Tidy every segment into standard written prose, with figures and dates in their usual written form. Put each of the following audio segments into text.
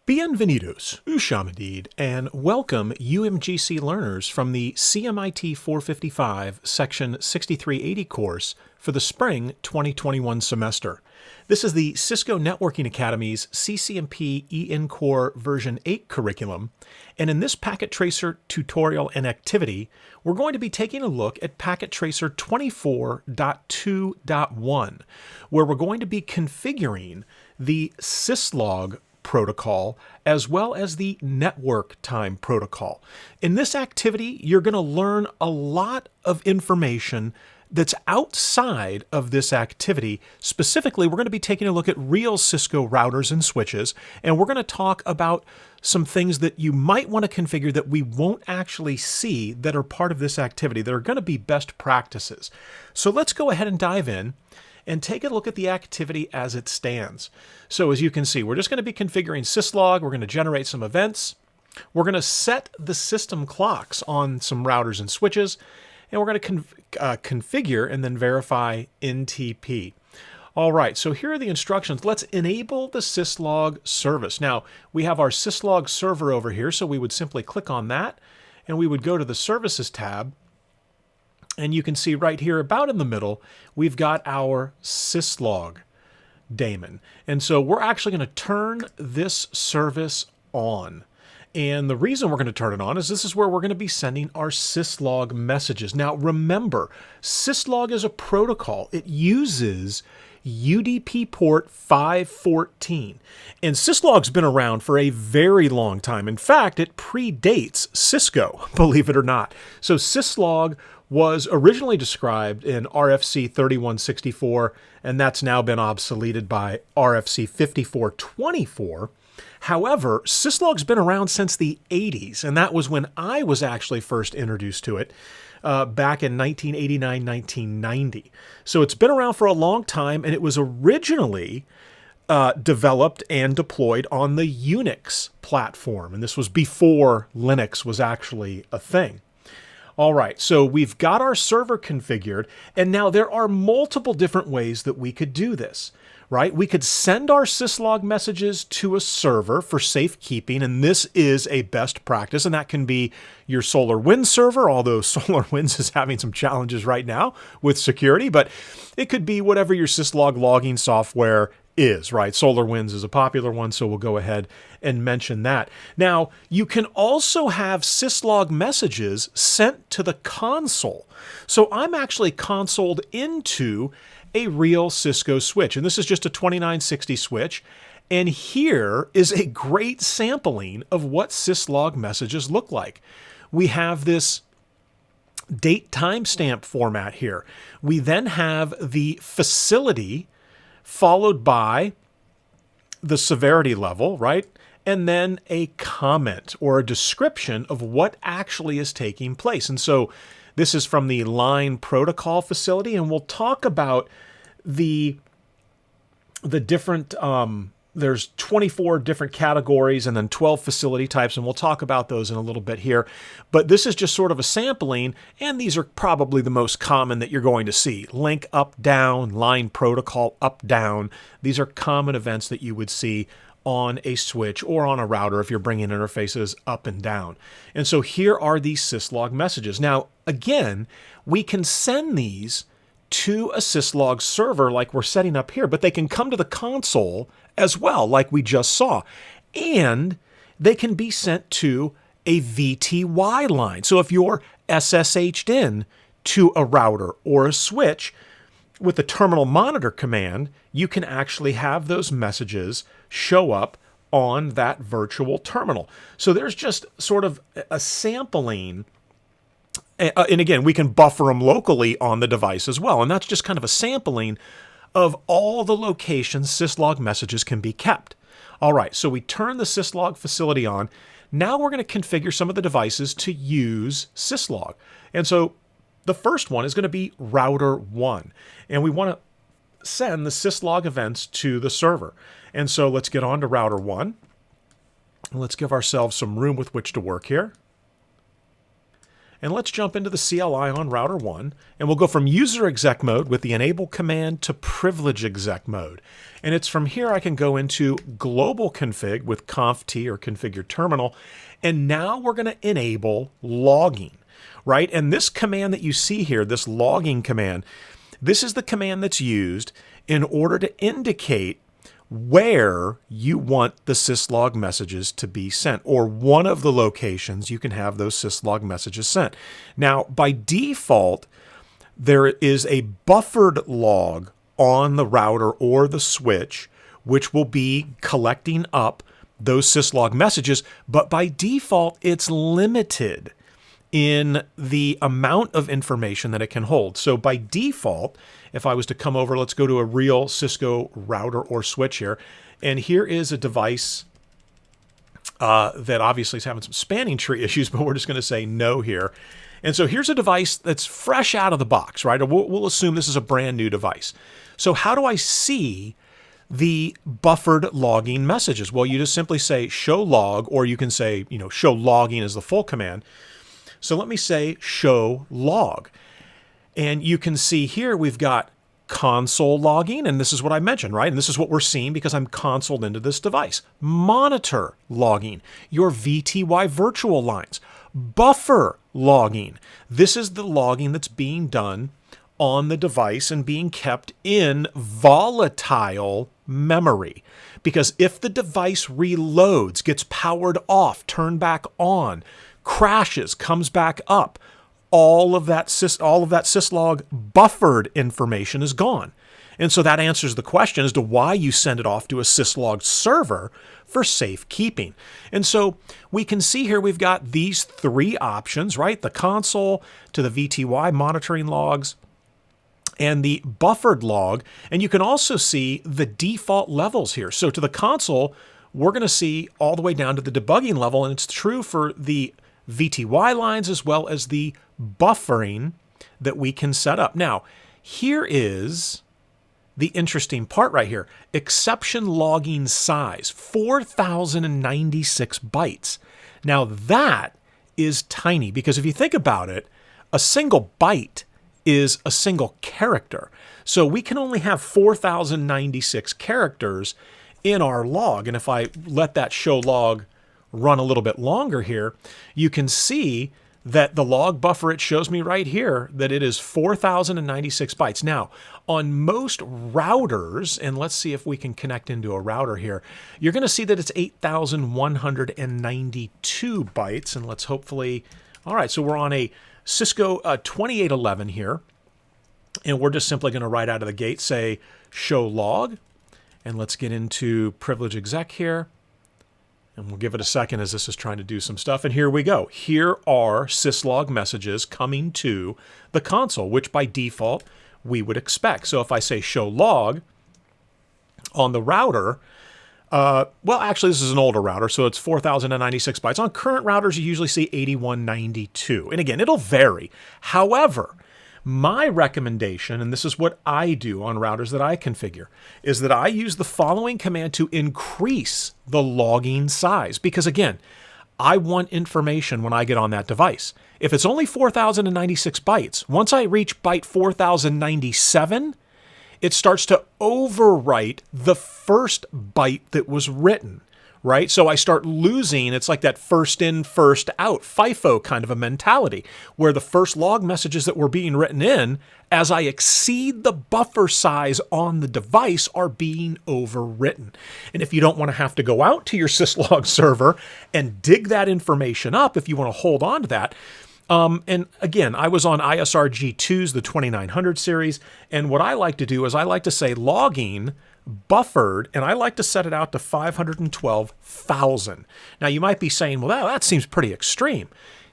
Bienvenidos, Ushamadid, and welcome UMGC learners from the CMIT-455 Section 6380 course for the Spring 2021 semester. This is the Cisco Networking Academy's CCNP ENCOR version 8 curriculum, and in this packet tracer tutorial and activity, we're going to be taking a look at packet tracer 24.2.1, where we're going to be configuring the Syslog protocol as well as the network time protocol. In this activity, you're going to learn a lot of information that's outside of this activity. Specifically, we're going to be taking a look at real Cisco routers and switches, and we're going to talk about some things that you might want to configure that we won't actually see that are part of this activity that are going to be best practices. So let's go ahead and dive in and take a look at the activity as it stands. So as you can see, we're just going to be configuring syslog. We're going to generate some events. We're going to set the system clocks on some routers and switches, and we're going to configure and then verify NTP. All right, so here are the instructions. Let's enable the syslog service. Now, we have our syslog server over here, so we would simply click on that, and we would go to the Services tab. And you can see right here, about in the middle, we've got our Syslog Daemon. And so we're actually going to turn this service on. And the reason we're going to turn it on is this is where we're going to be sending our syslog messages. Now remember, syslog is a protocol. It uses UDP port 514. And syslog's been around for a very long time. In fact, it predates Cisco, believe it or not. So syslog was originally described in RFC 3164, and that's now been obsoleted by RFC 5424. However, syslog's been around since the 80s, and that was when I was actually first introduced to it back in 1989, 1990. So it's been around for a long time, and it was originally developed and deployed on the Unix platform, and this was before Linux was actually a thing. All right, so we've got our server configured, and now there are multiple different ways that we could do this, right? We could send our syslog messages to a server for safekeeping, and this is a best practice, and that can be your SolarWinds server, although SolarWinds is having some challenges right now with security, but it could be whatever your syslog logging software is, right? SolarWinds is a popular one, so we'll go ahead and mention that. Now, you can also have syslog messages sent to the console. So I'm actually consoled into a real Cisco switch, and this is just a 2960 switch. And here is a great sampling of what syslog messages look like. We have this date timestamp format here. We then have the facility followed by the severity level, right? And then a comment or a description of what actually is taking place. And so this is from the line protocol facility, and we'll talk about the different, there's 24 different categories and then 12 facility types, and we'll talk about those in a little bit here. But this is just sort of a sampling, and these are probably the most common that you're going to see. Link up, down, line protocol up, down. These are common events that you would see on a switch or on a router if you're bringing interfaces up and down. And so here are these syslog messages. Now, again, we can send these to a syslog server like we're setting up here, but they can come to the console as well, like we just saw. And they can be sent to a VTY line. So if you're SSH'd in to a router or a switch with the terminal monitor command, you can actually have those messages show up on that virtual terminal. So there's just sort of a sampling. And again, we can buffer them locally on the device as well. And that's just kind of a sampling of all the locations syslog messages can be kept. All right, so we turn the syslog facility on. Now we're going to configure some of the devices to use syslog. And so the first one is going to be router 1. And we want to send the syslog events to the server. And so let's get on to router 1. And let's give ourselves some room with which to work here. And let's jump into the CLI on router 1, and we'll go from user exec mode with the enable command to privilege exec mode. And it's from here I can go into global config with conft or configure terminal, and now we're going to enable logging, right? And this command that you see here, this logging command, this is the command that's used in order to indicate where you want the syslog messages to be sent, or one of the locations you can have those syslog messages sent. Now, by default, there is a buffered log on the router or the switch, which will be collecting up those syslog messages, but by default, it's limited in the amount of information that it can hold. So by default, if I was to come over, let's go to a real Cisco router or switch here. And here is a device that obviously is having some spanning tree issues, but we're just going to say no here. And so here's a device that's fresh out of the box, right? We'll assume this is a brand new device. So how do I see the buffered logging messages? Well, you just simply say show log, or you can say, show logging as the full command. So let me say show log. And you can see here we've got console logging, and this is what I mentioned, right? And this is what we're seeing because I'm consoled into this device. Monitor logging, your VTY virtual lines. Buffer logging. This is the logging that's being done on the device and being kept in volatile memory. Because if the device reloads, gets powered off, turned back on, crashes, comes back up, all of that syslog buffered information is gone. And so that answers the question as to why you send it off to a syslog server for safekeeping. And so we can see here we've got these three options, right? The console to the VTY monitoring logs and the buffered log. And you can also see the default levels here. So to the console, we're going to see all the way down to the debugging level, and it's true for the VTY lines as well as the buffering that we can set up. Now, here is the interesting part right here. Exception logging size, 4,096 bytes. Now that is tiny, because if you think about it, a single byte is a single character. So we can only have 4,096 characters in our log. And if I let that show log run a little bit longer here, you can see that the log buffer, it shows me right here that it is 4,096 bytes. Now, on most routers, and let's see if we can connect into a router here, you're going to see that it's 8,192 bytes. And let's hopefully, all right, so we're on a Cisco 2811 here. And we're just simply going to right out of the gate say show log. And let's get into privilege exec here. And we'll give it a second as this is trying to do some stuff. And here we go. Here are syslog messages coming to the console, which by default we would expect. So if I say show log on the router, well, actually, this is an older router, so it's 4,096 bytes. On current routers, you usually see 8,192. And again, it'll vary. However, my recommendation, and this is what I do on routers that I configure, is that I use the following command to increase the logging size. Because again, I want information when I get on that device. If it's only 4,096 bytes, once I reach byte 4,097, it starts to overwrite the first byte that was written, right? So I start losing, it's like that first in, first out, FIFO kind of a mentality, where the first log messages that were being written in, as I exceed the buffer size on the device, are being overwritten. And if you don't want to have to go out to your syslog server and dig that information up, if you want to hold on to that, and again, I was on ISR G2's, the 2900 series, and what I like to do is I like to say logging buffered, and I like to set it out to 512,000. Now you might be saying, well, that seems pretty extreme.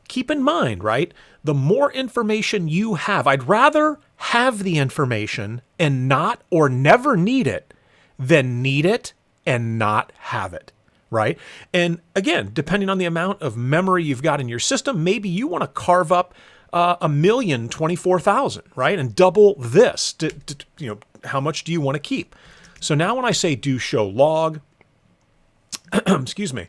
Keep in mind, right? The more information you have, I'd rather have the information and not or never need it than need it and not have it, right? And again, depending on the amount of memory you've got in your system, maybe you want to carve up 1,024,000, right? And double this. How much do you want to keep? So now when I say do show log, excuse me,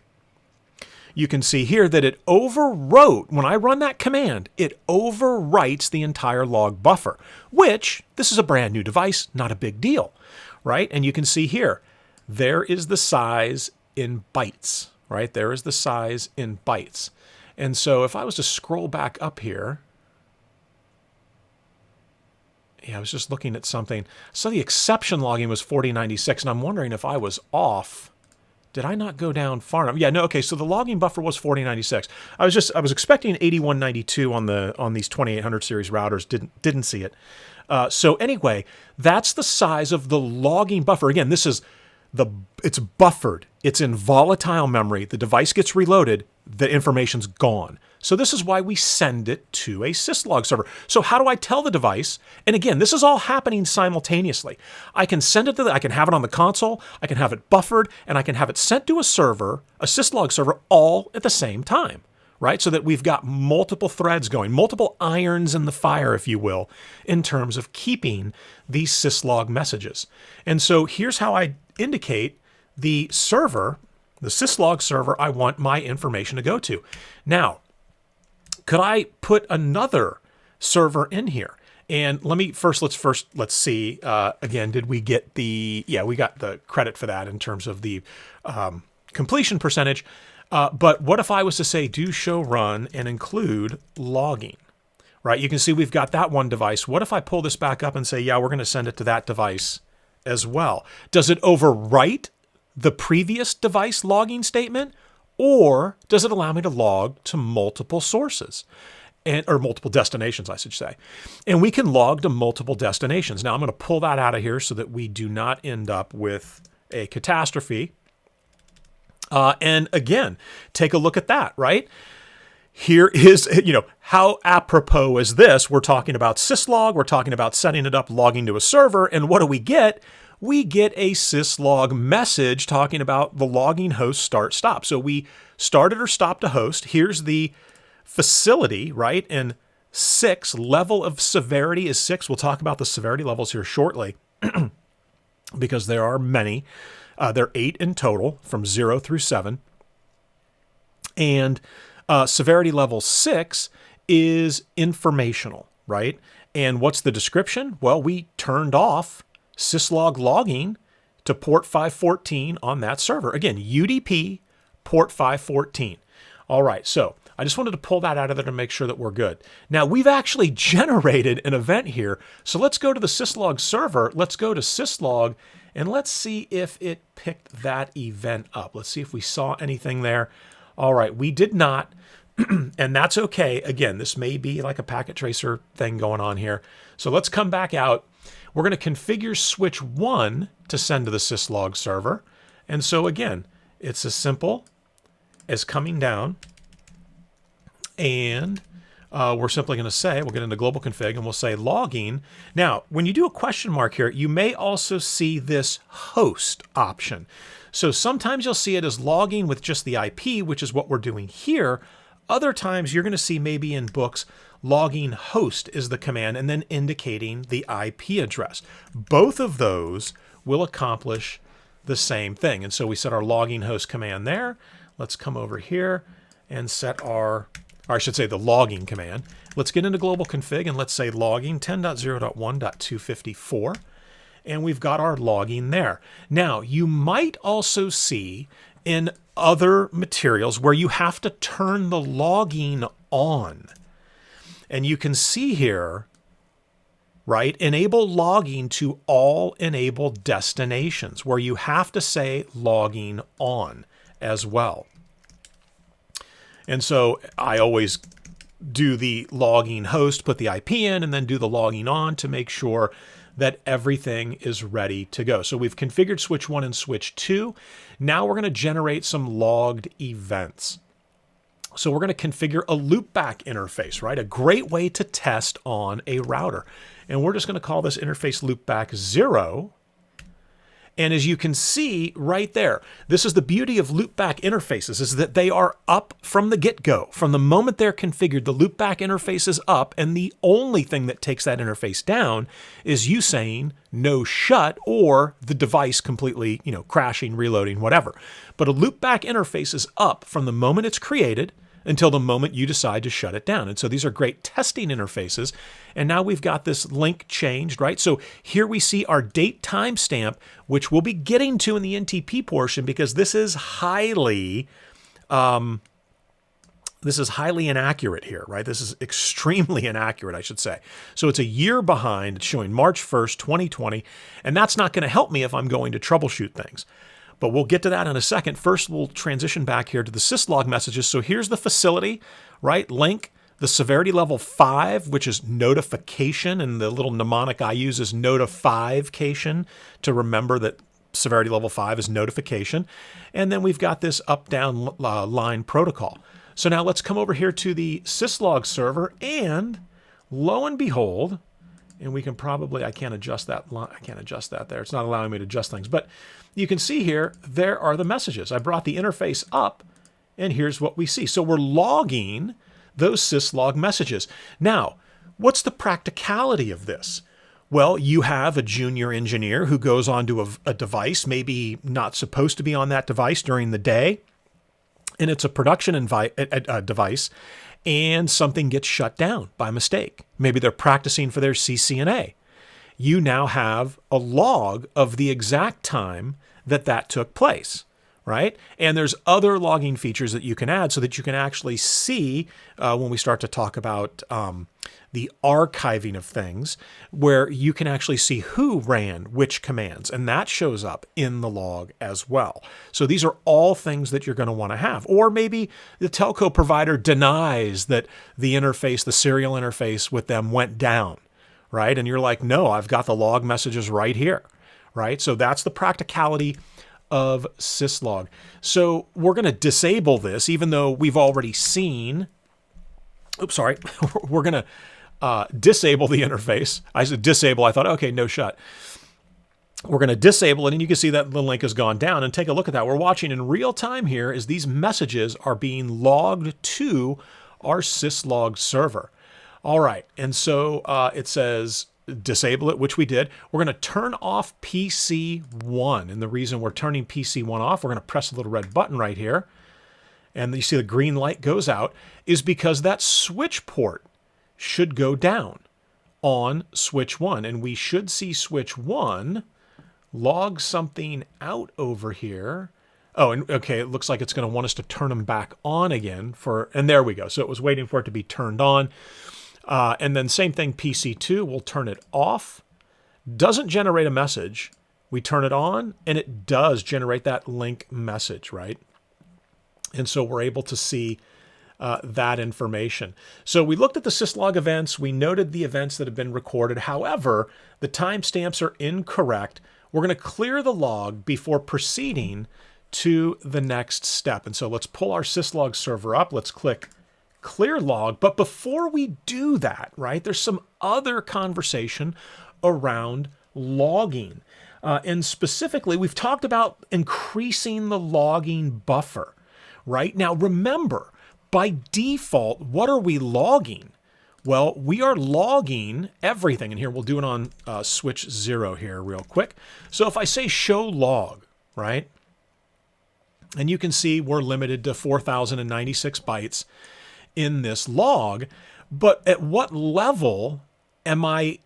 you can see here that it overwrote, when I run that command, it overwrites the entire log buffer, which, this is a brand new device, not a big deal, right? And you can see here, there is the size in bytes, right? There is the size in bytes. And so if I was to scroll back up here, yeah, I was just looking at something. So the exception logging was 4096, and I'm wondering if I was off. Did I not go down far enough? Yeah, no, okay, so the logging buffer was 4096. I was expecting 8192 on these 2800 series routers, didn't see it. So anyway, that's the size of the logging buffer. Again, it's buffered. It's in volatile memory. The device gets reloaded, the information's gone. So this is why we send it to a syslog server. So how do I tell the device? And again, this is all happening simultaneously. I can send it I can have it on the console, I can have it buffered, and I can have it sent to a server, a syslog server, all at the same time, right? So that we've got multiple threads going, multiple irons in the fire, if you will, in terms of keeping these syslog messages. And so here's how I indicate the server, the syslog server I want my information to go to. Now, could I put another server in here? And let's see, again, did we get we got the credit for that in terms of the completion percentage. But what if I was to say do show run and include logging, right? You can see we've got that one device. What if I pull this back up and say, yeah, we're going to send it to that device as well? Does it overwrite the previous device logging statement, or does it allow me to log to multiple sources or multiple destinations, I should say? And we can log to multiple destinations. Now I'm going to pull that out of here so that we do not end up with a catastrophe. And again, take a look at that, right? Here is, how apropos is this? We're talking about syslog. We're talking about setting it up, logging to a server. And what do we get? We get a syslog message talking about the logging host start stop. So we started or stopped a host. Here's the facility, right? And 6, level of severity is 6. We'll talk about the severity levels here shortly because there are many. There are 8 in total from 0 through 7. And severity level 6 is informational, right? And what's the description? Well, we turned off syslog logging to port 514 on that server. Again, UDP port 514. All right, so I just wanted to pull that out of there to make sure that we're good. Now, we've actually generated an event here. So let's go to the syslog server. Let's go to syslog, and let's see if it picked that event up. Let's see if we saw anything there. All right, we did not, and that's okay. Again, this may be like a packet tracer thing going on here. So let's come back out. We're going to configure switch 1 to send to the syslog server. And so again, it's as simple as coming down, and we're simply going to say, we'll get into global config and we'll say logging. Now, when you do a question mark here, you may also see this host option. So sometimes you'll see it as logging with just the IP, which is what we're doing here. Other times you're going to see maybe in books, logging host is the command and then indicating the IP address. Both of those will accomplish the same thing. And so we set our logging host command there. Let's come over here and set or I should say the logging command. Let's get into global config and let's say logging 10.0.1.254. And we've got our logging there. Now, you might also see in other materials where you have to turn the logging on. And you can see here, right, enable logging to all enabled destinations, where you have to say logging on as well. And so I always do the logging host, put the IP in, and then do the logging on to make sure that everything is ready to go. So we've configured switch 1 and switch 2. Now we're going to generate some logged events. So we're going to configure a loopback interface, right? A great way to test on a router. And we're just going to call this interface loopback 0. And as you can see right there, this is the beauty of loopback interfaces, is that they are up from the get-go. From the moment they're configured, the loopback interface is up, and the only thing that takes that interface down is you saying no shut or the device completely, crashing, reloading, whatever. But a loopback interface is up from the moment it's created until the moment you decide to shut it down. And so these are great testing interfaces. And now we've got this link changed, right? So here we see our date timestamp, which we'll be getting to in the NTP portion, because this is highly inaccurate here, right? This is extremely inaccurate, I should say. So it's a year behind. It's showing March 1st, 2020, and that's not going to help me if I'm going to troubleshoot things. But we'll get to that in a second. First, we'll transition back here to the syslog messages. So here's the facility, right? Link, the severity level 5, which is notification, and the little mnemonic I use is notification to remember that severity level 5 is notification. And then we've got this up-down line protocol. So now let's come over here to the syslog server, and lo and behold, and we can probably, I can't adjust that there. It's not allowing me to adjust things, but you can see here, there are the messages. I brought the interface up, and here's what we see. So we're logging those syslog messages. Now, what's the practicality of this? Well, you have a junior engineer who goes onto a device, maybe not supposed to be on that device during the day, and it's a production device, and something gets shut down by mistake. Maybe they're practicing for their CCNA. You now have a log of the exact time that took place, right? And there's other logging features that you can add so that you can actually see when we start to talk about the archiving of things, where you can actually see who ran which commands, and that shows up in the log as well. So these are all things that you're going to want to have. Or maybe the telco provider denies that the interface, the serial interface with them went down, right? And you're like, no, I've got the log messages right here, right? So that's the practicality of syslog. So we're going to disable this, even though we've already seen, we're going to disable the interface. I said disable. I thought, okay, no shut. We're going to disable it, and you can see that the link has gone down. And take a look at that. We're watching in real time here as these messages are being logged to our syslog server. All right, and so it says disable it, which we did. We're going to turn off PC1, and the reason we're turning PC1 off, we're going to press a little red button right here, and you see the green light goes out, is because that switch port should go down on switch 1, and we should see switch 1 log something out over here. Oh, and okay, it looks like it's going to want us to turn them back on again and there we go. So it was waiting for it to be turned on. And then same thing, PC2, we'll turn it off. Doesn't generate a message. We turn it on, and it does generate that link message, right? And so we're able to see that information. So we looked at the syslog events. We noted the events that have been recorded. However, the timestamps are incorrect. We're going to clear the log before proceeding to the next step. And so let's pull our syslog server up. Let's click clear log. But before we do that, right, there's some other conversation around logging. And specifically, we've talked about increasing the logging buffer, right? Now, remember, by default, what are we logging? Well, we are logging everything. And here, we'll do it on switch 0 here real quick. So if I say show log, right? And you can see we're limited to 4,096 bytes in this log. But at what level am I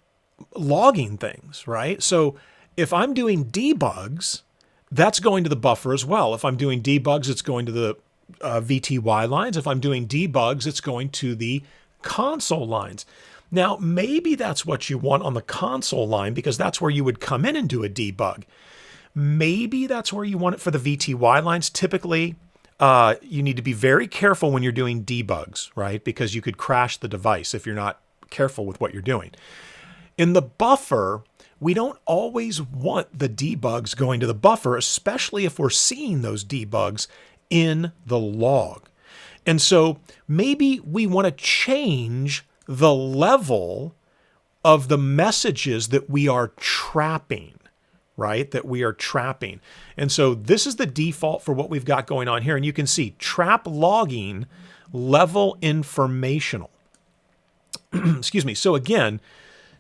logging things, right? So if I'm doing debugs, that's going to the buffer as well. If I'm doing debugs, it's going to the VTY lines. If I'm doing debugs, it's going to the console lines. Now, maybe that's what you want on the console line because that's where you would come in and do a debug. Maybe that's where you want it for the VTY lines. Typically, you need to be very careful when you're doing debugs, right? Because you could crash the device if you're not careful with what you're doing. In the buffer, we don't always want the debugs going to the buffer, especially if we're seeing those debugs in the log. And so maybe we want to change the level of the messages that we are trapping, right, that we are trapping. And so this is the default for what we've got going on here. And you can see trap logging level informational. Excuse me. So again,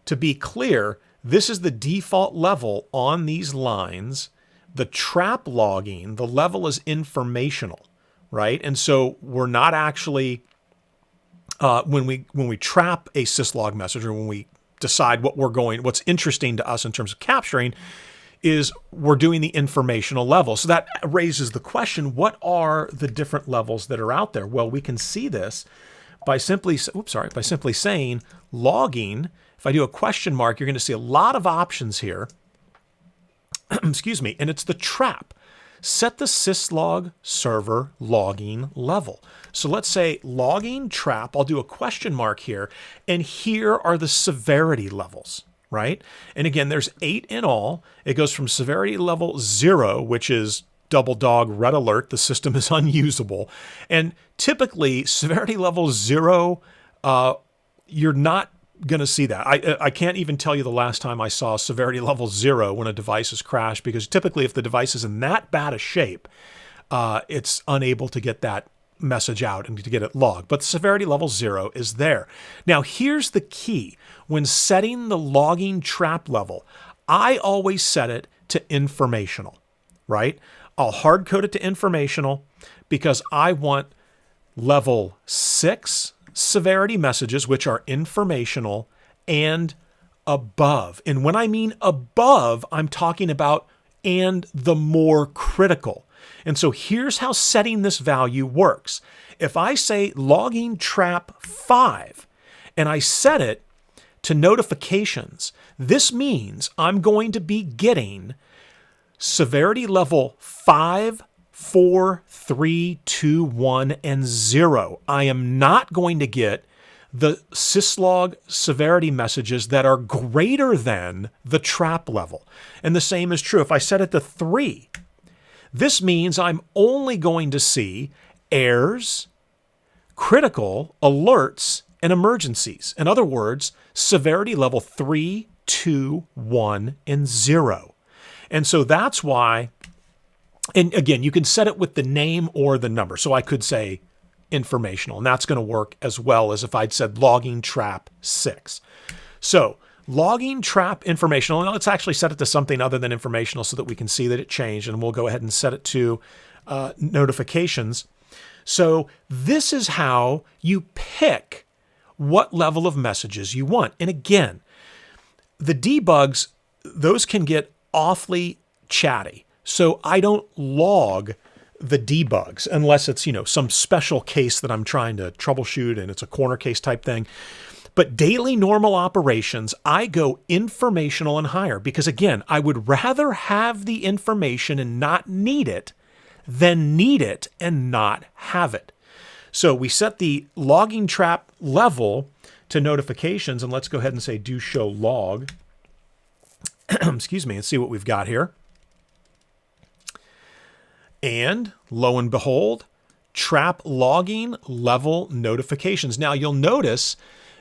to be clear, this is the default level on these lines. The trap logging, the level is informational, right? And so we're not actually, when we trap a syslog message, or when we decide what's interesting to us in terms of capturing, is we're doing the informational level. So that raises the question, what are the different levels that are out there? Well, we can see this by simply saying logging. If I do a question mark, you're going to see a lot of options here. Excuse me, and it's the trap. Set the syslog server logging level. So let's say logging trap, I'll do a question mark here, and here are the severity levels, right? And again, there's 8 in all. It goes from severity level 0, which is double dog red alert, the system is unusable. And typically severity level 0, you're not going to see that. I can't even tell you the last time I saw severity level 0 when a device has crashed, because typically if the device is in that bad a shape, it's unable to get that message out and to get it logged. But severity level 0 is there. Now here's the key. When setting the logging trap level, I always set it to informational, right? I'll hard code it to informational because I want level 6 severity messages, which are informational, and above. And when I mean above, I'm talking about and the more critical. And so here's how setting this value works. If I say logging trap 5 and I set it to notifications, this means I'm going to be getting severity level 5, 4, 3, 2, 1, and 0. I am not going to get the syslog severity messages that are greater than the trap level. And the same is true if I set it to 3. This means I'm only going to see errors, critical, alerts, and emergencies. In other words, severity level 3, 2, 1, and 0. And so that's why, and again, you can set it with the name or the number. So I could say informational, and that's going to work as well as if I'd said logging trap 6. So logging trap informational, and let's actually set it to something other than informational so that we can see that it changed, and we'll go ahead and set it to notifications. So this is how you pick what level of messages you want. And again, the debugs, those can get awfully chatty. So I don't log the debugs unless it's, some special case that I'm trying to troubleshoot and it's a corner case type thing. But daily normal operations, I go informational and higher because, again, I would rather have the information and not need it than need it and not have it. So we set the logging trap level to notifications, and let's go ahead and say do show log. Excuse me, and see what we've got here. And lo and behold, trap logging level notifications. Now you'll notice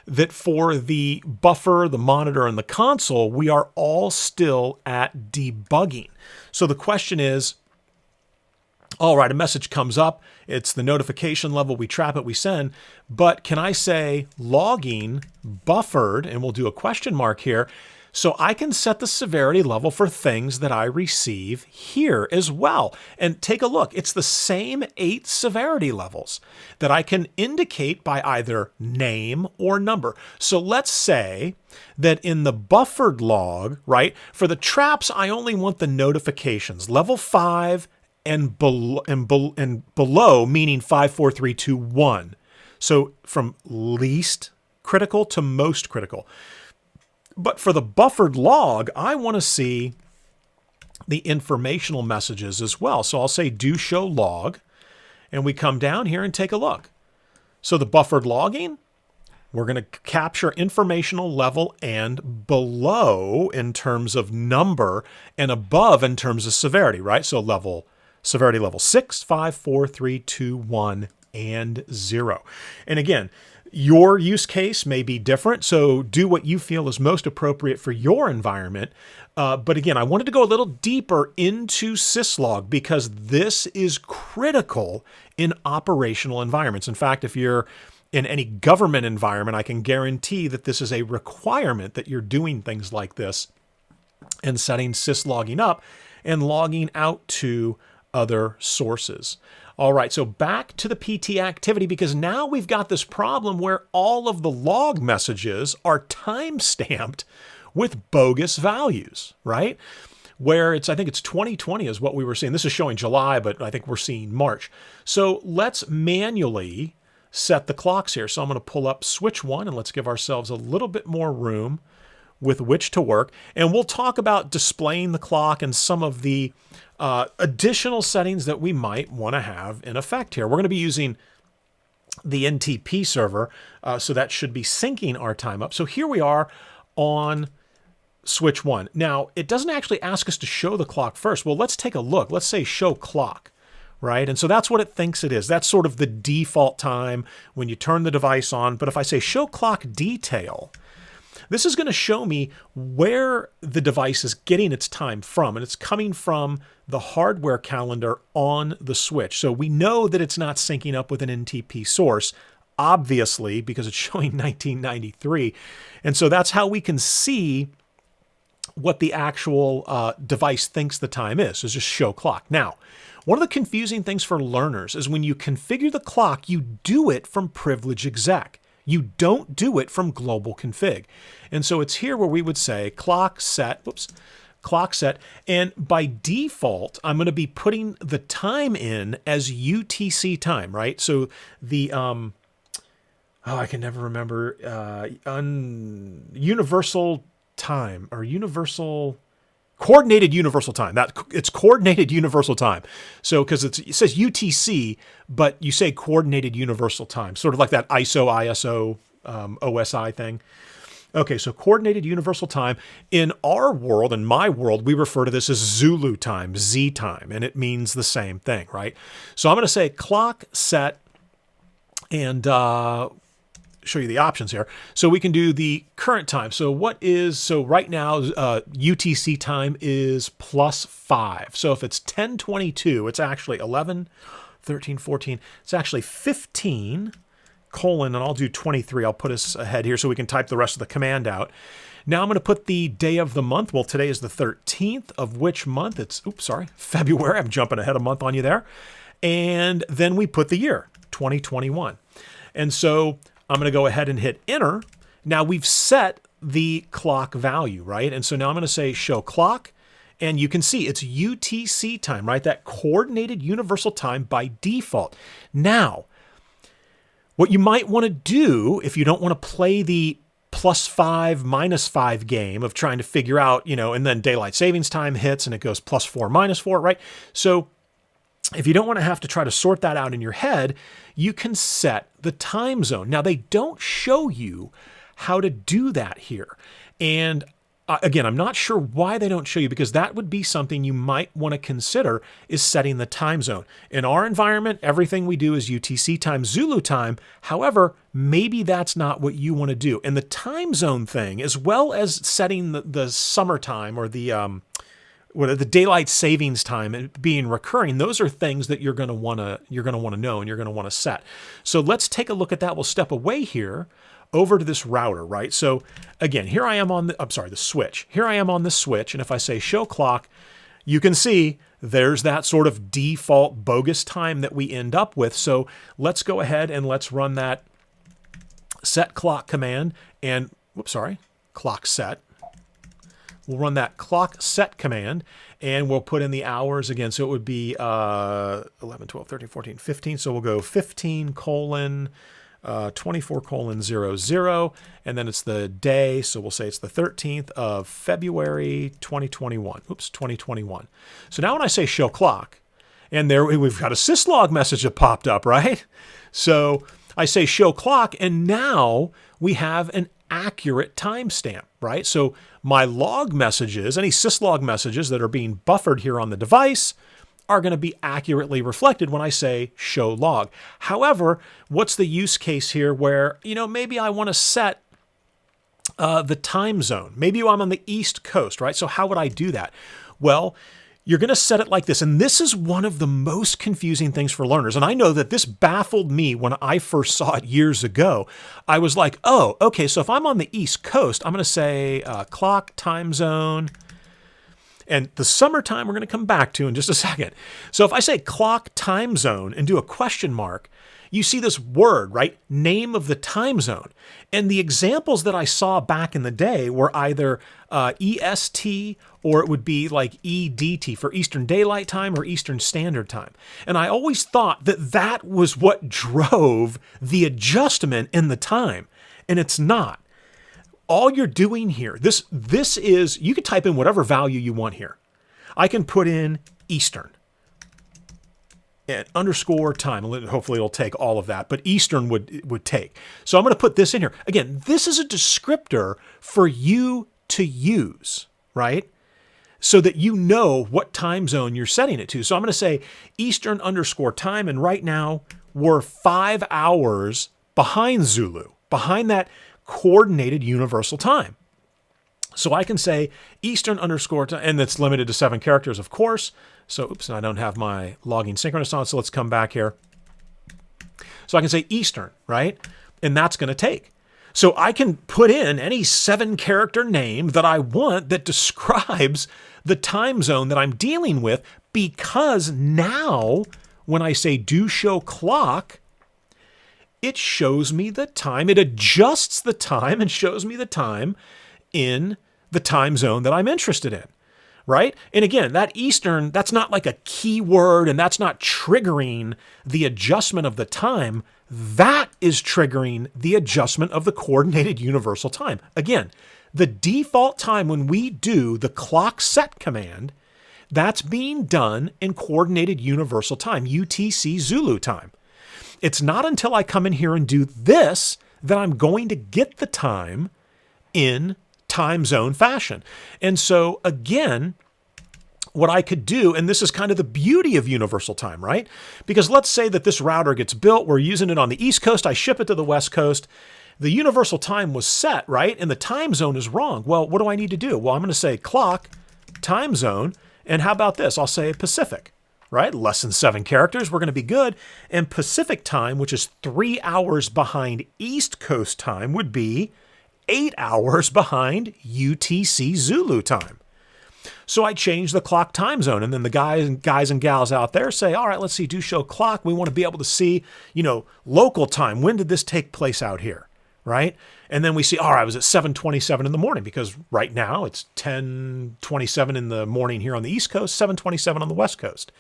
that for the buffer, the monitor, and the console, we are all still at debugging. So the question is, all right, a message comes up. It's the notification level. We trap it, we send. But can I say logging buffered, and we'll do a question mark here, so I can set the severity level for things that I receive here as well. And take a look. It's the same 8 severity levels that I can indicate by either name or number. So let's say that in the buffered log, right, for the traps, I only want the notifications, level 5 and below, meaning 5, 4, 3, 2, 1. So from least critical to most critical. But for the buffered log, I want to see the informational messages as well. So I'll say do show log, and we come down here and take a look. So the buffered logging, we're going to capture informational level and below in terms of number and above in terms of severity, right? So severity level 6, 5, 4, 3, 2, 1, and 0. And again, Your use case may be different, so do what you feel is most appropriate for your environment. But again, I wanted to go a little deeper into syslog because this is critical in operational environments. In fact, if you're in any government environment, I can guarantee that this is a requirement that you're doing things like this and setting syslogging up and logging out to other sources. All right, so back to the PT activity, because now we've got this problem where all of the log messages are time-stamped with bogus values, right? Where I think it's 2020 is what we were seeing. This is showing July, but I think we're seeing March. So let's manually set the clocks here. So I'm going to pull up switch 1 and let's give ourselves a little bit more room with which to work. And we'll talk about displaying the clock and some of the additional settings that we might want to have in effect here. We're going to be using the NTP server, so that should be syncing our time up. So here we are on switch 1. Now, it doesn't actually ask us to show the clock first. Well, let's take a look. Let's say show clock, right? And so that's what it thinks it is. That's sort of the default time when you turn the device on. But if I say show clock detail, this is going to show me where the device is getting its time from, and it's coming from the hardware calendar on the switch. So we know that it's not syncing up with an NTP source, obviously, because it's showing 1993. And so that's how we can see what the actual device thinks the time is just show clock. Now, one of the confusing things for learners is when you configure the clock, you do it from privilege exec. You don't do it from global config. And so it's here where we would say clock set, clock set. And by default, I'm going to be putting the time in as UTC time, right? So the, I can never remember, universal time or coordinated universal time. It's coordinated universal time. So because it says UTC, but you say coordinated universal time, sort of like that ISO, OSI thing. Okay, so coordinated universal time. In our world, in my world, we refer to this as Zulu time, Z time, and it means the same thing, right? So I'm going to say clock set and show you the options here. So we can do the current time. So right now, UTC time is +5. So if it's 10:22, it's actually 11, 13, 14. It's actually 15, and I'll do 23. I'll put us ahead here so we can type the rest of the command out. Now I'm going to put the day of the month. Well, today is the 13th of which month? It's, February. I'm jumping ahead a month on you there. And then we put the year, 2021. And so I'm going to go ahead and hit enter. Now we've set the clock value, right? And so now I'm going to say show clock, and you can see it's UTC time, right? That coordinated universal time by default. Now, what you might want to do if you don't want to play the +5, -5 game of trying to figure out, and then daylight savings time hits and it goes +4, -4, right? So if you don't want to have to try to sort that out in your head, you can set the time zone. Now, they don't show you how to do that here. And again, I'm not sure why they don't show you, because that would be something you might want to consider, is setting the time zone. In our environment, everything we do is UTC time, Zulu time. However, maybe that's not what you want to do. And the time zone thing, as well as setting the summertime or the daylight savings time being recurring, those are things that you're going to want to know and you're going to want to set. So let's take a look at that. We'll step away here over to this router, right? So again, here I am on the switch. Here I am on the switch, and if I say show clock, you can see there's that sort of default bogus time that we end up with. So let's go ahead and let's run that set clock command and clock set. We'll run that clock set command and we'll put in the hours again. So it would be 11, 12, 13, 14, 15. So we'll go 15 :24 :00, and then it's the day. So we'll say it's the 13th of February, 2021. 2021. So now when I say show clock, and there we've got a syslog message that popped up, right? So I say show clock, and now we have an accurate timestamp, right? So my log messages, any syslog messages that are being buffered here on the device, are going to be accurately reflected when I say show log. However, what's the use case here where, maybe I want to set the time zone. Maybe I'm on the East Coast, right? So how would I do that? Well, you're going to set it like this. And this is one of the most confusing things for learners. And I know that this baffled me when I first saw it years ago. I was like, oh, okay, so if I'm on the East Coast, I'm going to say clock, time zone, and the summertime we're going to come back to in just a second. So if I say clock, time zone, and do a question mark, you see this word, right? Name of the time zone. And the examples that I saw back in the day were either EST or it would be like EDT for Eastern Daylight Time or Eastern Standard Time. And I always thought that that was what drove the adjustment in the time. And it's not. All you're doing here, this is, you can type in whatever value you want here. I can put in Eastern. And underscore time. Hopefully it'll take all of that, but Eastern would take. So I'm going to put this in here. Again, this is a descriptor for you to use, right? So that you know what time zone you're setting it to. So I'm going to say Eastern underscore time, and right now we're 5 hours behind Zulu, behind that coordinated universal time. So I can say Eastern underscore time, and that's limited to 7 characters, of course. So, oops, and I don't have my logging synchronous on, so let's come back here. So I can say Eastern, right? And that's going to take. So I can put in any 7-character name that I want that describes the time zone that I'm dealing with, because now when I say do show clock, it shows me the time. It adjusts the time and shows me the time in the time zone that I'm interested in. Right? And again, that Eastern, that's not like a keyword, and that's not triggering the adjustment of the time. That is triggering the adjustment of the coordinated universal time. Again, the default time when we do the clock set command, that's being done in coordinated universal time, UTC Zulu time. It's not until I come in here and do this that I'm going to get the time in time zone fashion. And so again, what I could do, and this is kind of the beauty of universal time, right? Because let's say that this router gets built, we're using it on the East Coast, I ship it to the West Coast, the universal time was set, right? And the time zone is wrong. Well, what do I need to do? Well, I'm going to say clock, time zone, and how about this? I'll say Pacific, right? Less than 7 characters, we're going to be good. And Pacific time, which is 3 hours behind East Coast time, would be 8 hours behind UTC Zulu time. So I change the clock time zone, and then the guys and gals out there say, all right, let's see, do show clock. We want to be able to see, local time. When did this take place out here, right? And then we see, all right, I was at 7:27 in the morning, because right now it's 10:27 in the morning here on the East Coast, 7:27 on the West Coast.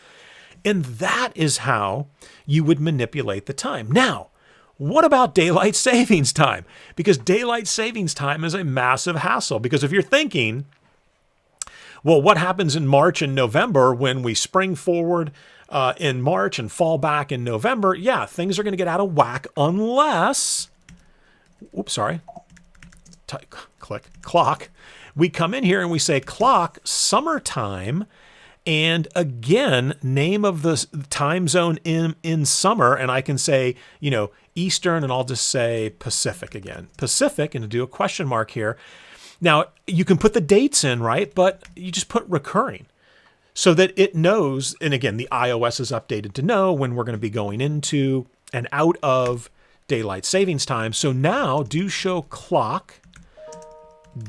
And that is how you would manipulate the time. Now, what about daylight savings time? Because daylight savings time is a massive hassle. Because if you're thinking, well, what happens in March and November when we spring forward in March and fall back in November? Yeah, things are going to get out of whack unless, click clock. We come in here and we say clock summertime. And again, name of the time zone in summer, and I can say, Eastern, and I'll just say Pacific again. Pacific, and to do a question mark here. Now, you can put the dates in, right? But you just put recurring so that it knows, and again, the iOS is updated to know when we're going to be going into and out of daylight savings time. So now do show clock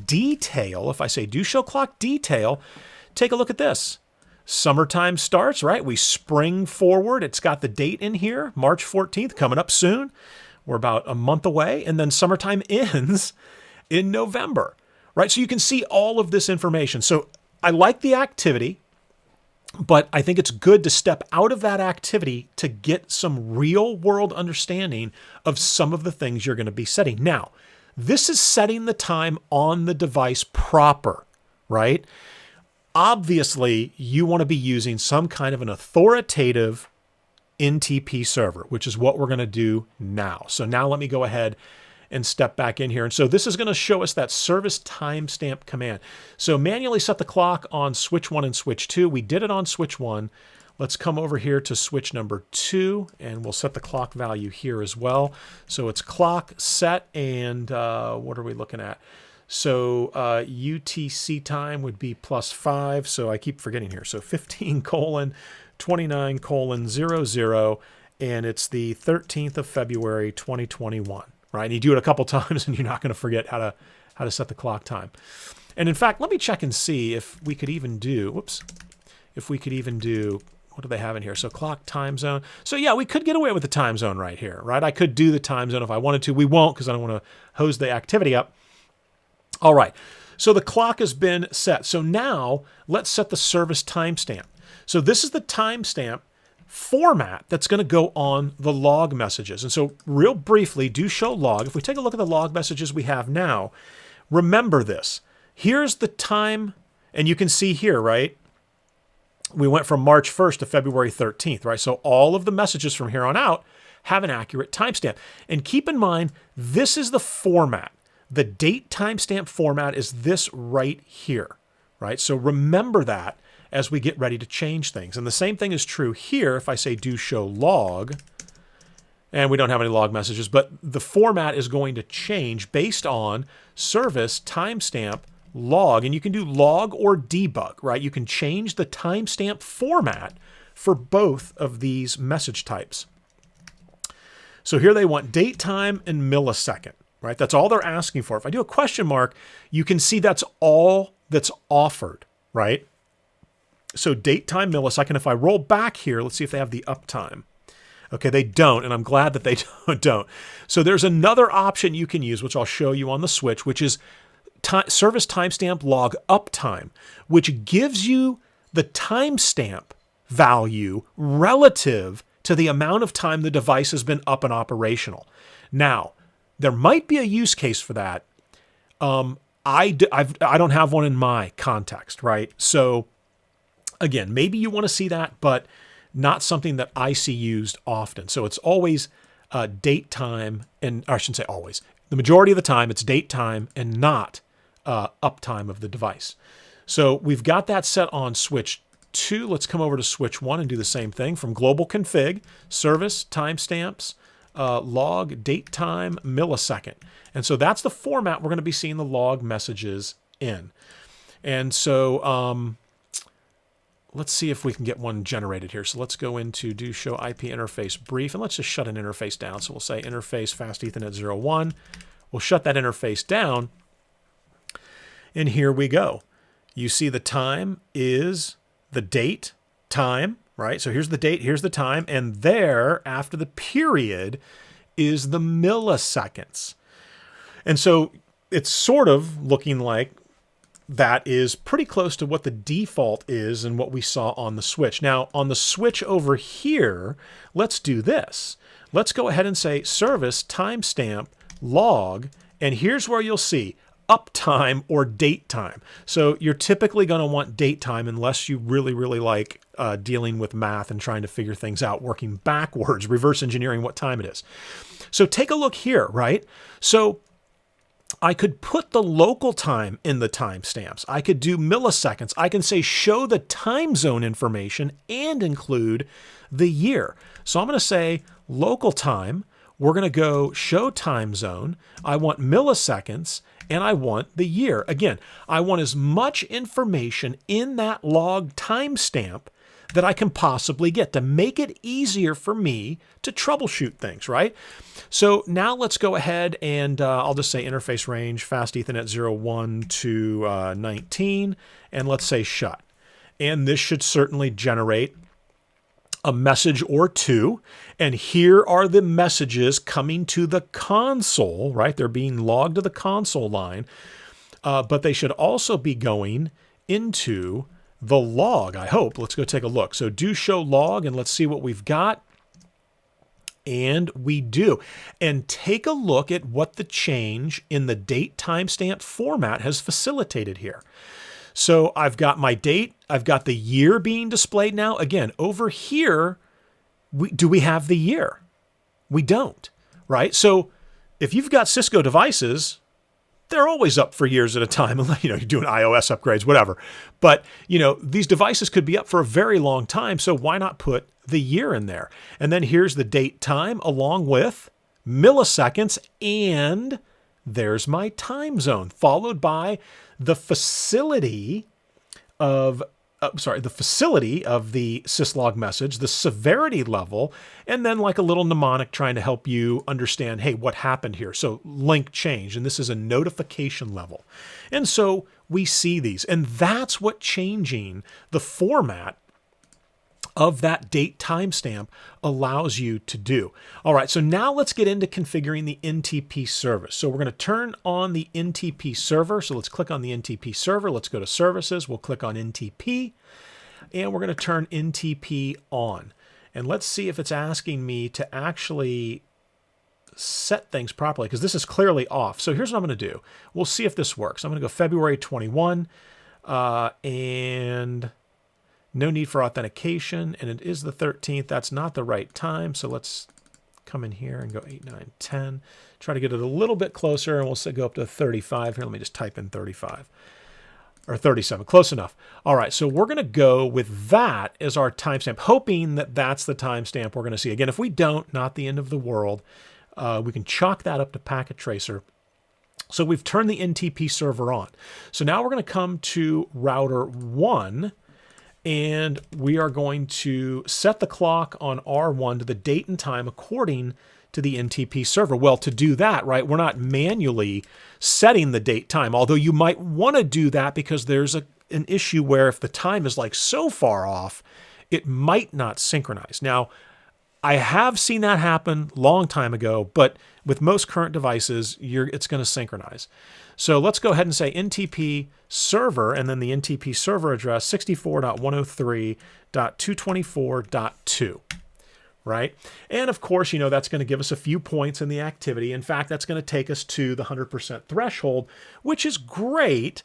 detail. If I say do show clock detail, take a look at this. Summertime starts, right? We spring forward. It's got the date in here, March 14th, coming up soon. We're about a month away. And then summertime ends in November, right? So you can see all of this information. So I like the activity, but I think it's good to step out of that activity to get some real world understanding of some of the things you're going to be setting. Now, this is setting the time on the device proper, right? Obviously, you want to be using some kind of an authoritative NTP server, which is what we're going to do now. So now let me go ahead and step back in here. And so this is going to show us that service timestamp command. So manually set the clock on switch 1 and switch 2. We did it on switch 1. Let's come over here to switch number 2, and we'll set the clock value here as well. So it's clock set, and what are we looking at? So UTC time would be +5, so I keep forgetting here. So 15:29:00, and it's the 13th of February 2021, right? And you do it a couple times, and you're not going to forget how to set the clock time. And in fact, let me check and see if we could even do, what do they have in here? So clock time zone. So yeah, we could get away with the time zone right here, right? I could do the time zone if I wanted to. We won't because I don't want to hose the activity up. All right, so the clock has been set. So now let's set the service timestamp. So this is the timestamp format that's going to go on the log messages. And so real briefly, do show log. If we take a look at the log messages we have now, remember this. Here's the time, and you can see here, right? We went from March 1st to February 13th, right? So all of the messages from here on out have an accurate timestamp. And keep in mind, this is the format. The date timestamp format is this right here, right? So remember that as we get ready to change things. And the same thing is true here if I say do show log, and we don't have any log messages, but the format is going to change based on service timestamp log. And you can do log or debug, right? You can change the timestamp format for both of these message types. So here they want date time and millisecond. Right? That's all they're asking for. If I do a question mark, you can see that's all that's offered, right? So date, time, millisecond. If I roll back here, let's see if they have the uptime. Okay, they don't, and I'm glad that they don't. So there's another option you can use, which I'll show you on the switch, which is service timestamp log uptime, which gives you the timestamp value relative to the amount of time the device has been up and operational. Now, there might be a use case for that. I don't have one in my context, right? So again, maybe you want to see that, but not something that I see used often. So it's always date time, and or I shouldn't say always. The majority of the time, it's date time and not uptime of the device. So we've got that set on switch 2. Let's come over to switch 1 and do the same thing from global config, service timestamps, log, date time, millisecond. And so that's the format we're going to be seeing the log messages in. And so let's see if we can get one generated here. So let's go into do show IP interface brief, and let's just shut an interface down. So we'll say interface fast Ethernet 01. We'll shut that interface down. And here we go. You see the time is the date, time, right? So here's the date, here's the time, and there, after the period, is the milliseconds. And so it's sort of looking like that is pretty close to what the default is and what we saw on the switch. Now, on the switch over here, let's do this. Let's go ahead and say service timestamp log, and here's where you'll see uptime or date time. So you're typically going to want date time unless you really, really like dealing with math and trying to figure things out, working backwards, reverse engineering what time it is. So take a look here, right? So I could put the local time in the timestamps. I could do milliseconds. I can say show the time zone information and include the year. So I'm going to say local time. We're going to go show time zone. I want milliseconds, and I want the year. Again, I want as much information in that log timestamp that I can possibly get to make it easier for me to troubleshoot things, right? So now let's go ahead and I'll just say interface range fast Ethernet 01 to 19, and let's say shut. And this should certainly generate a message or two. And here are the messages coming to the console, right? They're being logged to the console line, but they should also be going into the log, I hope. Let's go take a look. So do show log, and let's see what we've got. And we do. And take a look at what the change in the date timestamp format has facilitated here. So I've got my date, I've got the year being displayed now. Again, over here, do we have the year? We don't, right? So if you've got Cisco devices, they're always up for years at a time. You're doing iOS upgrades, whatever. But, these devices could be up for a very long time. So why not put the year in there? And then here's the date time along with milliseconds. And there's my time zone, followed by the facility of the syslog message, the severity level, and then like a little mnemonic trying to help you understand, hey, what happened here? So link change, and this is a notification level. And so we see these, and that's what changing the format of that date timestamp allows you to do. All right, so now let's get into configuring the NTP service. So we're going to turn on the NTP server. So let's click on the NTP server. Let's go to services. We'll click on NTP, and we're going to turn NTP on. And let's see if it's asking me to actually set things properly, because this is clearly off. So here's what I'm going to do. We'll see if this works. I'm going to go February 21, and no need for authentication, and it is the 13th. That's not the right time, so let's come in here and go 8, 9, 10. Try to get it a little bit closer, and we'll go up to 35. Here, let me just type in 35. Or 37, close enough. All right, so we're going to go with that as our timestamp, hoping that that's the timestamp we're going to see. Again, if we don't, not the end of the world. We can chalk that up to packet tracer. So we've turned the NTP server on. So now we're going to come to router 1, and we are going to set the clock on R1 to the date and time according to the NTP server. Well, to do that, right, we're not manually setting the date time, although you might want to do that because there's an issue where if the time is like so far off, it might not synchronize. Now, I have seen that happen a long time ago, but with most current devices, it's going to synchronize. So let's go ahead and say NTP server, and then the NTP server address 64.103.224.2, right? And of course, that's going to give us a few points in the activity. In fact, that's going to take us to the 100% threshold, which is great.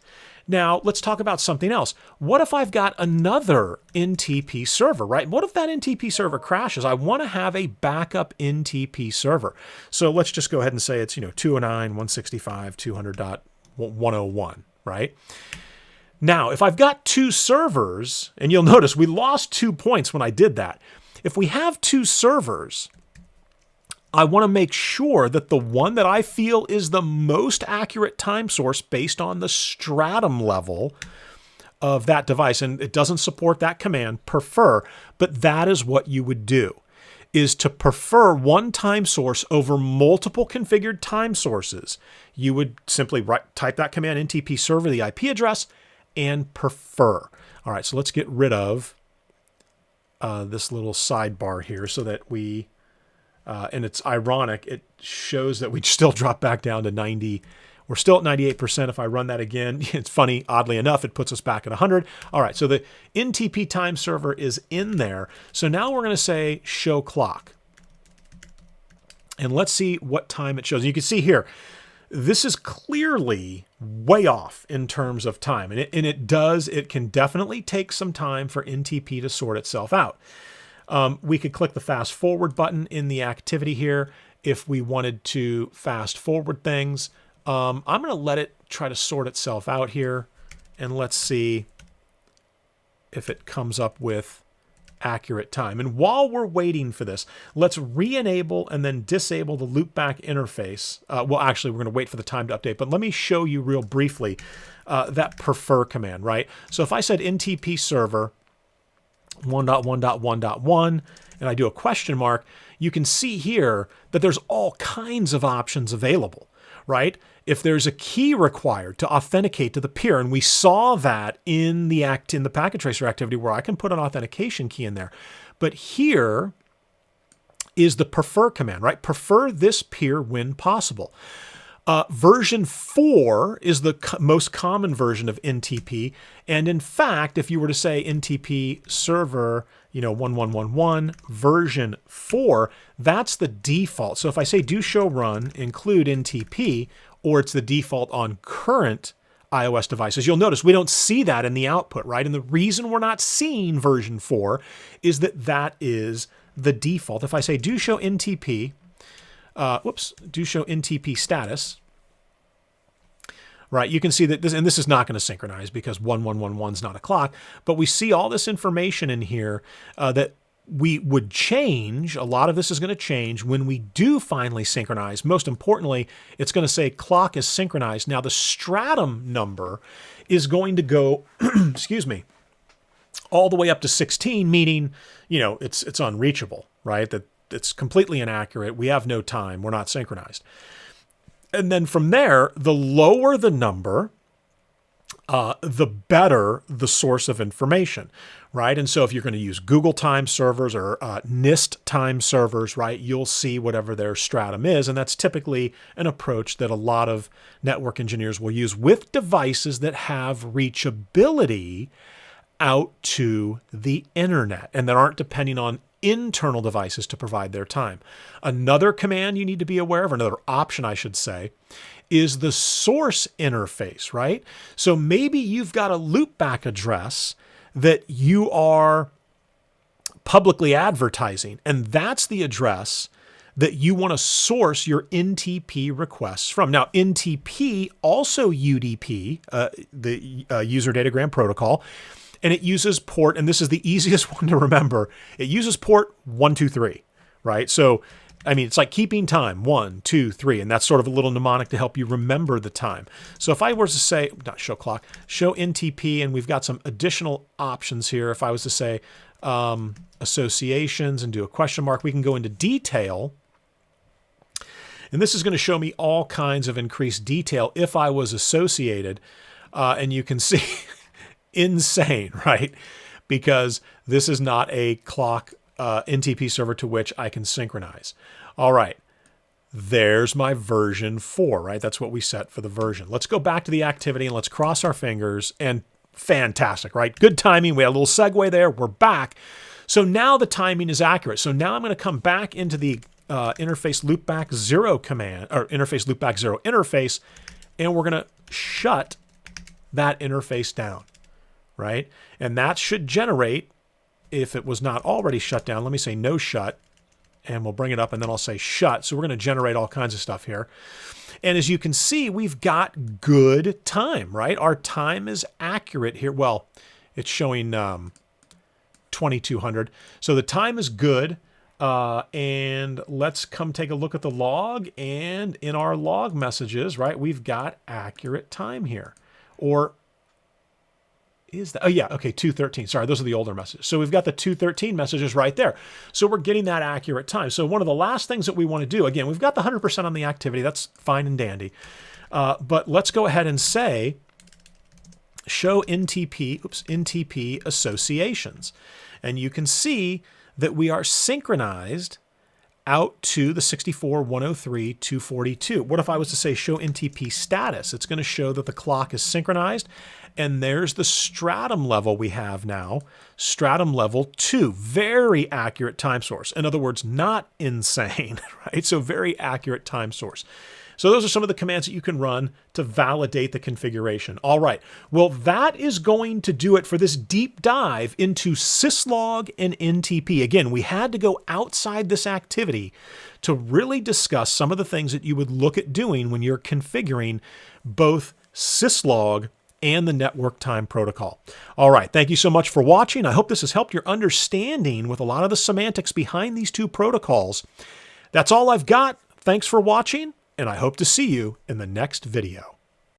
Now, let's talk about something else. What if I've got another NTP server, right? What if that NTP server crashes? I want to have a backup NTP server. So let's just go ahead and say it's, 209.165.200.101, right? Now, if I've got two servers, and you'll notice we lost 2 points when I did that. If we have two servers, I want to make sure that the one that I feel is the most accurate time source based on the stratum level of that device, and it doesn't support that command, prefer, but that is what you would do, is to prefer one time source over multiple configured time sources. You would simply type that command, NTP server, the IP address, and prefer. All right, so let's get rid of this little sidebar here so that we... and it's ironic, it shows that we still drop back down to 90. We're still at 98%. If I run that again, it's funny, oddly enough, it puts us back at 100. All right, so the NTP time server is in there. So now we're going to say show clock. And let's see what time it shows. You can see here, this is clearly way off in terms of time. And it can definitely take some time for NTP to sort itself out. We could click the fast forward button in the activity here if we wanted to fast forward things. I'm going to let it try to sort itself out here, and let's see if it comes up with accurate time. And while we're waiting for this, let's re-enable and then disable the loopback interface. Well, actually, we're going to wait for the time to update, but let me show you real briefly that prefer command, right? So if I said NTP server 1.1.1.1, and I do a question mark, you can see here that there's all kinds of options available, right? If there's a key required to authenticate to the peer, and we saw that in the packet tracer activity where I can put an authentication key in there. But here is the prefer command, right? Prefer this peer when possible. Version 4 is the most common version of NTP. And in fact, if you were to say NTP server, 1111 version 4, that's the default. So if I say do show run include NTP, or it's the default on current iOS devices, you'll notice we don't see that in the output, right? And the reason we're not seeing version 4 is that is the default. If I say do show NTP, do show NTP status, right? You can see that this, and this is not going to synchronize because 1111 is not a clock, but we see all this information in here that we would change. A lot of this is going to change when we do finally synchronize. Most importantly, it's going to say clock is synchronized. Now the stratum number is going to go, excuse me, all the way up to 16, meaning, you know, it's unreachable, right? That it's completely inaccurate. We have no time. We're not synchronized. And then from there, the lower the number, the better the source of information, right? And so if you're going to use Google time servers or NIST time servers, right, you'll see whatever their stratum is. And that's typically an approach that a lot of network engineers will use with devices that have reachability out to the internet and that aren't depending on internal devices to provide their time. Another command you need to be aware of, another option I should say, is the source interface, right? So maybe you've got a loopback address that you are publicly advertising, and that's the address that you want to source your NTP requests from. Now, NTP, also UDP, the User Datagram Protocol, and it uses port, and this is the easiest one to remember, it uses port 123, right? So, I mean, it's like keeping time, 1, 2, 3, and that's sort of a little mnemonic to help you remember the time. So if I was to say, not show clock, show NTP, and we've got some additional options here. If I was to say associations and do a question mark, we can go into detail. And this is going to show me all kinds of increased detail if I was associated. And you can see insane, right? Because this is not a clock NTP server to which I can synchronize. All right, there's my version 4, right? That's what we set for the version. Let's go back to the activity and let's cross our fingers, and fantastic, right? Good timing. We had a little segue there. We're back. So now the timing is accurate. So now I'm going to come back into the interface loopback 0 command, or interface loopback 0 interface, and we're going to shut that interface down, right? And that should generate, if it was not already shut down, let me say no shut, and we'll bring it up, and then I'll say shut. So we're going to generate all kinds of stuff here. And as you can see, we've got good time, right? Our time is accurate here. Well, it's showing 2200. So the time is good. And let's come take a look at the log. And in our log messages, right, we've got accurate time here. Or is that? Oh, yeah. Okay, 213. Sorry, those are the older messages. So we've got the 213 messages right there. So we're getting that accurate time. So one of the last things that we want to do, again, we've got the 100% on the activity. That's fine and dandy. But let's go ahead and say, show NTP associations. And you can see that we are synchronized out to the 64, 103, 242. What if I was to say show NTP status? It's going to show that the clock is synchronized. And there's the stratum level we have now, stratum level 2, very accurate time source. In other words, not insane, right? So very accurate time source. So those are some of the commands that you can run to validate the configuration. All right, well, that is going to do it for this deep dive into Syslog and NTP. Again, we had to go outside this activity to really discuss some of the things that you would look at doing when you're configuring both Syslog and the network time protocol. All right, thank you so much for watching. I hope this has helped your understanding with a lot of the semantics behind these two protocols. That's all I've got. Thanks for watching, and I hope to see you in the next video.